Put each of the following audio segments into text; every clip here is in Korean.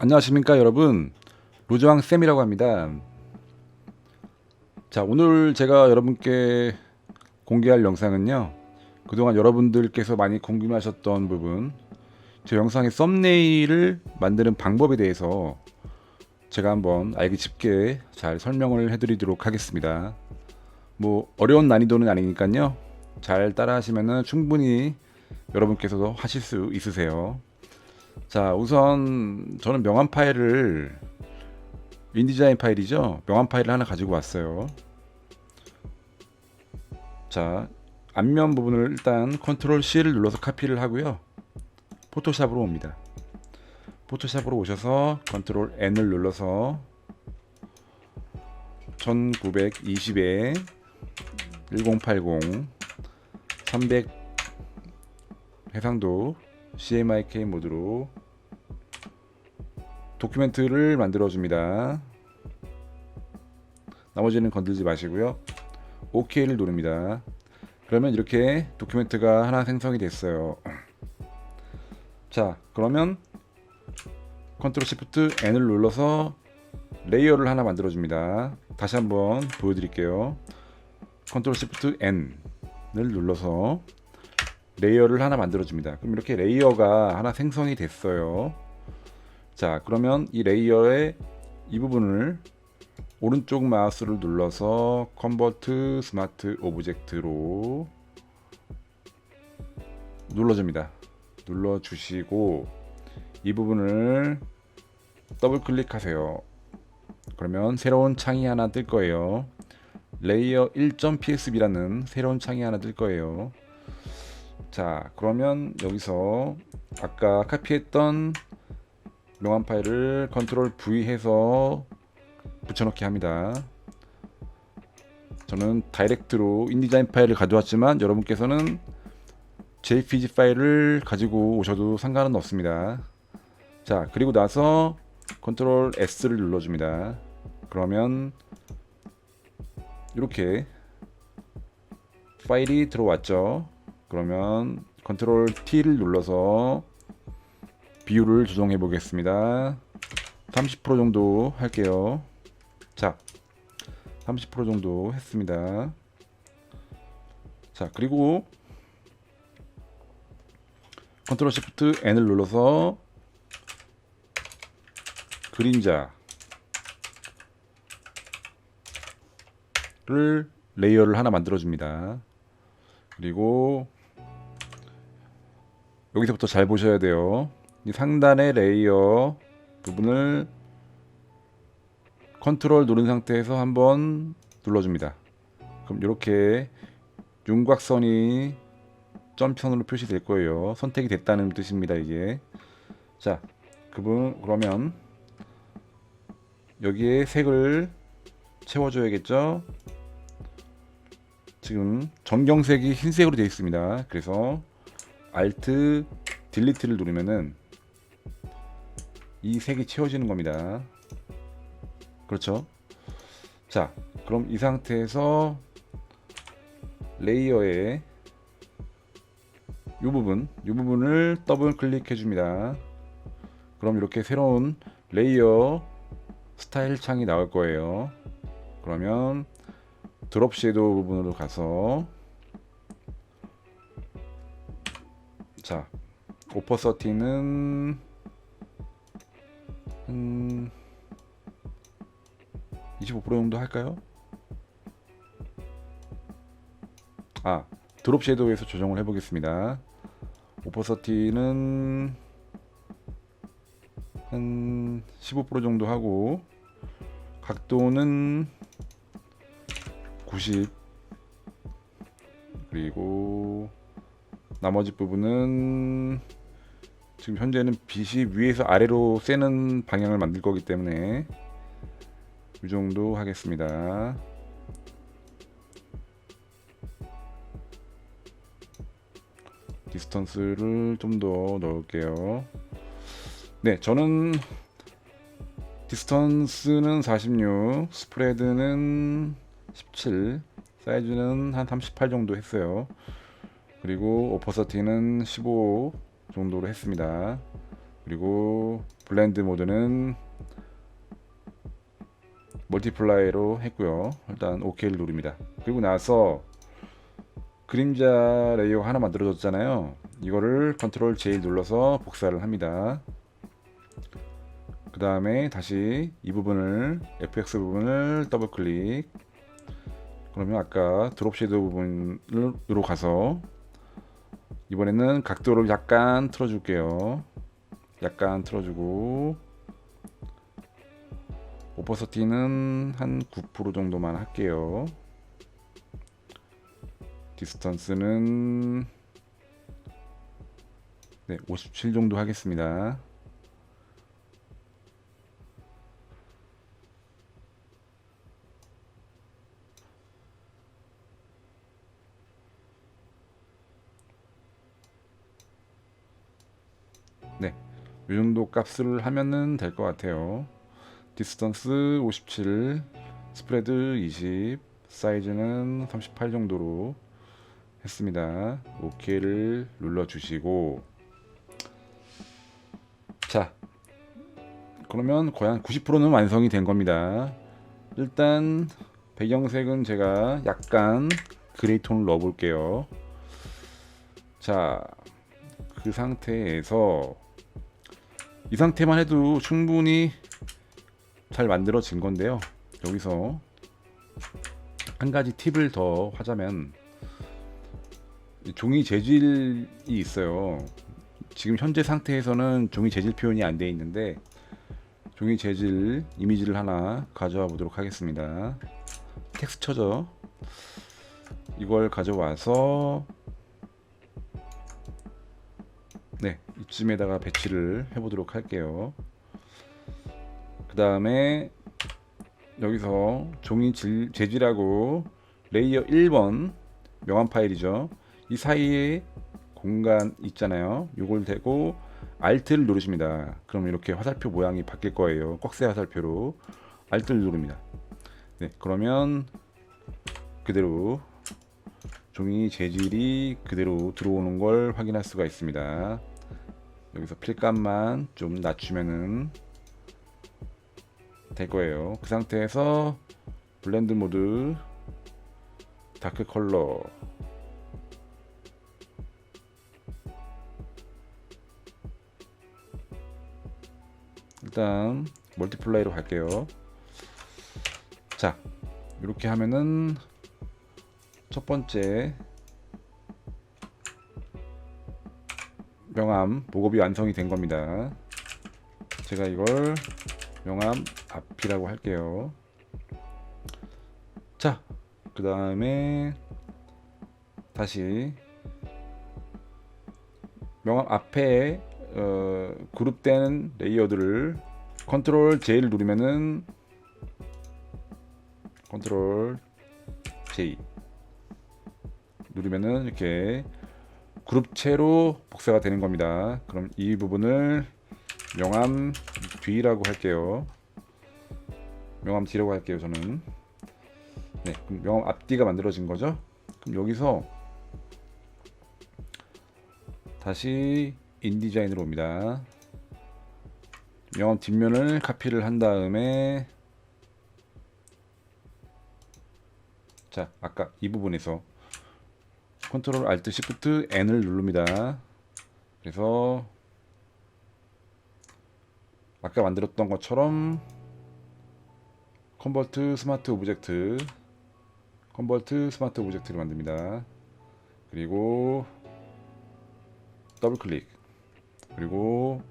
안녕하십니까 여러분, 로즈왕 쌤이라고 합니다. 자, 오늘 제가 여러분께 공개할 영상은요, 그동안 여러분들께서 많이 궁금하셨던 부분, 제 영상의 썸네일을 만드는 방법에 대해서 제가 한번 알기 쉽게 잘 설명을 해드리도록 하겠습니다. 뭐 어려운 난이도는 아니니까요, 잘 따라 하시면 충분히 여러분께서도 하실 수 있으세요. 자, 우선 저는 명함 파일을, 인디자인 파일이죠, 명함 파일을 하나 가지고 왔어요. 자, 앞면 부분을 일단 컨트롤 C를 눌러서 카피를 하고요, 포토샵으로 옵니다. 포토샵으로 오셔서 컨트롤 N을 눌러서 1920에 1080 300 해상도 CMYK 모드로 도큐멘트를 만들어 줍니다. 나머지는 건들지 마시고요, OK를 누릅니다. 그러면 이렇게 도큐멘트가 하나 생성이 됐어요. 자, 그러면 컨트롤 시프트 N을 눌러서 레이어를 하나 만들어 줍니다. 다시 한번 보여드릴게요. 컨트롤 시프트 N을 눌러서 레이어를 하나 만들어 줍니다. 그럼 이렇게 레이어가 하나 생성이 됐어요. 자, 그러면 이 레이어의 이 부분을 오른쪽 마우스를 눌러서 컨버트 스마트 오브젝트로 눌러줍니다. 눌러주시고 이 부분을 더블 클릭하세요. 그러면 새로운 창이 하나 뜰 거예요. 레이어 1.psb라는 새로운 창이 하나 뜰 거예요. 자, 그러면 여기서 아까 카피했던 명함 파일을 컨트롤 V 해서 붙여넣기 합니다. 저는 다이렉트로 인디자인 파일을 가져왔지만 여러분께서는 JPG 파일을 가지고 오셔도 상관은 없습니다. 자, 그리고 나서 컨트롤 S를 눌러줍니다. 그러면 이렇게 파일이 들어왔죠. 그러면 컨트롤 T를 눌러서 비율을 조정해 보겠습니다. 30% 정도 할게요. 자, 30% 정도 했습니다. 자, 그리고 컨트롤 시프트 N을 눌러서 그림자를 레이어를 하나 만들어 줍니다. 그리고 여기서부터 잘 보셔야 돼요. 이 상단의 레이어 부분을 컨트롤 누른 상태에서 한번 눌러줍니다. 그럼 이렇게 윤곽선이 점선으로 표시될 거예요. 선택이 됐다는 뜻입니다, 이게. 자, 그러면 여기에 색을 채워줘야겠죠. 지금 전경색이 흰색으로 되어 있습니다. 그래서 Alt 딜리트를 누르면은 이 색이 채워지는 겁니다. 그렇죠? 자, 그럼 이 상태에서 레이어의 이 부분을 더블 클릭해 줍니다. 그럼 이렇게 새로운 레이어 스타일 창이 나올 거예요. 그러면 드롭 섀도우 부분으로 가서, 자, 오퍼서티는 25% 정도 할까요? 아, 드롭 섀도우에서 조정을 해 보겠습니다. 오퍼서티는 한 15% 정도 하고, 각도는 90, 그리고 나머지 부분은 지금 현재는 빛이 위에서 아래로 새는 방향을 만들 거기 때문에 이 정도 하겠습니다. 디스턴스를 좀 더 넣을게요. 네, 저는 디스턴스는 46, 스프레드는 17, 사이즈는 한 38 정도 했어요. 그리고 오퍼서티는 15 정도로 했습니다. 그리고 블렌드 모드는 멀티플라이로 했고요. 일단 OK를 누릅니다. 그리고 나서 그림자 레이어가 하나 만들어졌잖아요. 이거를 컨트롤 J 눌러서 복사를 합니다. 그 다음에 다시 이 부분을 FX 부분을 더블 클릭. 그러면 아까 드롭 섀도우 부분으로 가서 이번에는 각도를 약간 틀어줄게요. 약간 틀어주고 오퍼서티는 한 9% 정도만 할게요. 디스턴스는 57 정도 하겠습니다. 네, 이 정도 값을 하면은 될 것 같아요. 디스턴스 57, 스프레드 20, 사이즈는 38 정도로 했습니다. OK를 눌러주시고, 자, 그러면 거의 한 90%는 완성이 된 겁니다. 일단 배경색은 제가 약간 그레이 톤을 넣어 볼게요. 자, 그 상태에서 이 상태만 해도 충분히 잘 만들어진 건데요. 여기서 한 가지 팁을 더 하자면 종이 재질이 있어요. 지금 현재 상태에서는 종이 재질 표현이 안 되어 있는데 종이 재질 이미지를 하나 가져와 보도록 하겠습니다. 텍스처죠. 이걸 가져와서 이쯤에다가 배치를 해보도록 할게요. 그 다음에 여기서 종이 재질하고 레이어 1번 명암 파일이죠. 이 사이에 공간 있잖아요. 요걸 대고 Alt를 누르십니다. 그럼 이렇게 화살표 모양이 바뀔 거예요. 꺽쇠 화살표로 Alt를 누릅니다. 그러면 그대로 종이 재질이 그대로 들어오는 걸 확인할 수가 있습니다. 여기서 필감만 좀 낮추면은 될 거예요. 그 상태에서 블렌드 모드 다크 컬러 일단 멀티플라이로 갈게요. 자, 이렇게 하면은 첫 번째 명암 목업이 완성이 된 겁니다. 제가 이걸 명암 앞이라고 할게요. 자, 그 다음에 다시 명암 앞에 그룹된 레이어들을 컨트롤 J를 누르면은 컨트롤 J 누르면은 이렇게 그룹체로 복사가 되는 겁니다. 그럼 이 부분을 명암 뒤라고 할게요. 명암 뒤라고 할게요. 저는 그럼 명암 앞뒤가 만들어진 거죠. 그럼 여기서 다시 인디자인으로 옵니다. 명암 뒷면을 카피를 한 다음에 자, 아까 이 부분에서 컨트롤 알트 시프트 N을 누릅니다. 그래서 아까 만들었던 것처럼 컨버트 스마트 오브젝트를 만듭니다. 그리고 더블 클릭, 그리고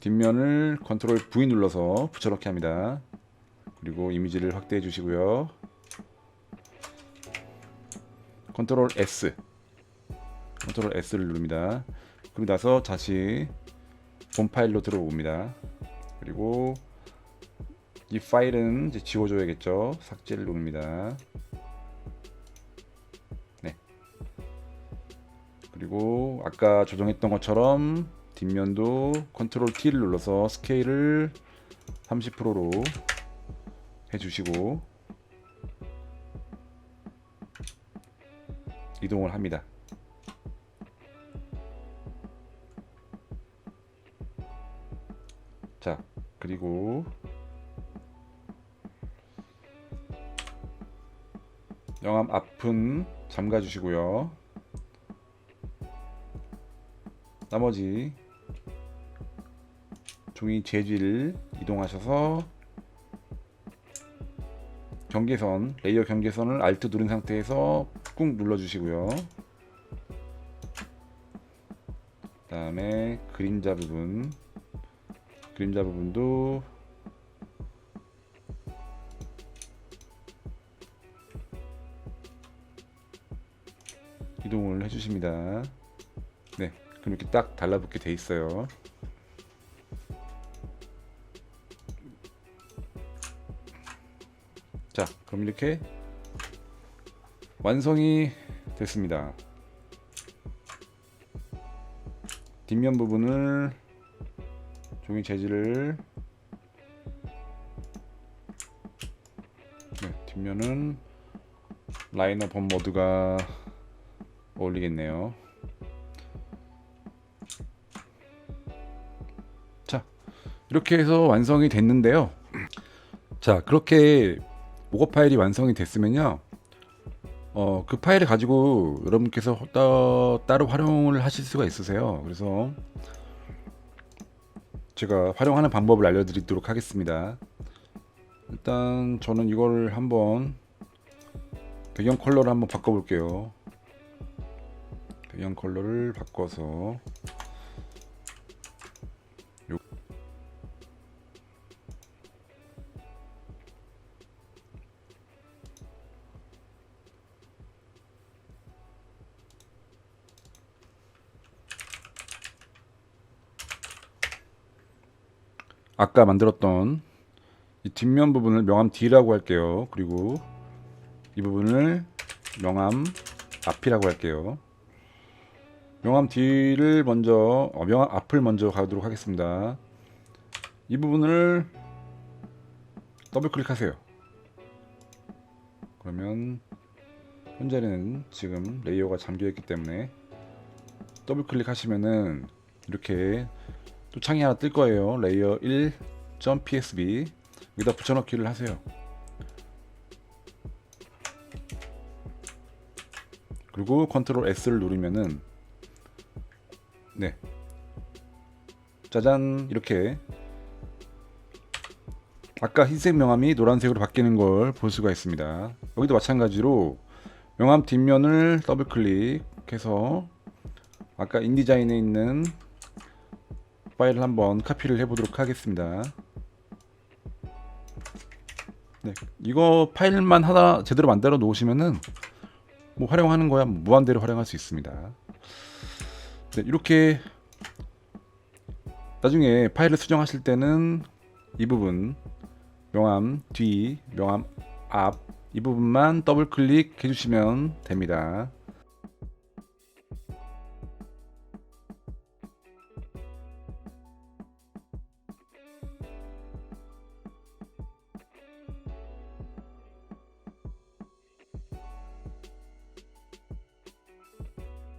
뒷면을 컨트롤 V 눌러서 붙여넣기 합니다. 그리고 이미지를 확대해 주시고요. 컨트롤 S를 누릅니다. 그리고 나서 다시 본 파일로 들어옵니다. 그리고 이 파일은 이제 지워줘야겠죠. 삭제를 누릅니다. 그리고 아까 조정했던 것처럼 뒷면도 컨트롤 T를 눌러서 스케일을 30%로 해주시고 이동을 합니다. 자, 그리고 명암 앞은 잠가 주시고요. 나머지 종이 재질 이동하셔서 경계선, 레이어 경계선을 Alt 누른 상태에서 꾹 눌러 주시고요. 그 다음에 그림자 부분도 이동을 해주십니다. 네, 그럼 이렇게 딱 달라붙게 돼 있어요. 자, 그럼 이렇게 완성이 됐습니다. 뒷면 부분을 종이 재질을 뒷면은 라이너 범 모드가 어울리겠네요. 자, 이렇게 해서 완성이 됐는데요. 자, 그렇게 모거 파일이 완성이 됐으면요, 그 파일을 가지고 여러분께서 따로 활용을 하실 수가 있으세요. 그래서 제가 활용하는 방법을 알려드리도록 하겠습니다. 일단 저는 이걸 한번 배경 컬러를 한번 바꿔볼게요. 배경 컬러를 바꿔서 아까 만들었던 이 뒷면 부분을 명암 D라고 할게요. 그리고 이 부분을 명암 앞이라고 할게요. 명암 D를 먼저, 명암 앞을 먼저 가도록 하겠습니다. 이 부분을 더블 클릭하세요. 그러면 현재는 지금 레이어가 잠겨 있기 때문에 더블 클릭하시면은 이렇게 또 창이 하나 뜰 거예요. 레이어 1.psb 여기다 붙여넣기를 하세요. 그리고 컨트롤 S를 누르면은 네, 짜잔, 이렇게 아까 흰색 명암이 노란색으로 바뀌는 걸 볼 수가 있습니다. 여기도 마찬가지로 명암 뒷면을 더블 클릭해서 아까 인디자인에 있는 파일을 한번 카피를 해보도록 하겠습니다. 네, 이거 파일만 하나 제대로 만들어 놓으시면은 뭐 활용하는 거야 무한대로 활용할 수 있습니다. 네, 이렇게 나중에 파일을 수정하실 때는 이 부분 명암 뒤, 명암 앞 이 부분만 더블 클릭 해주시면 됩니다.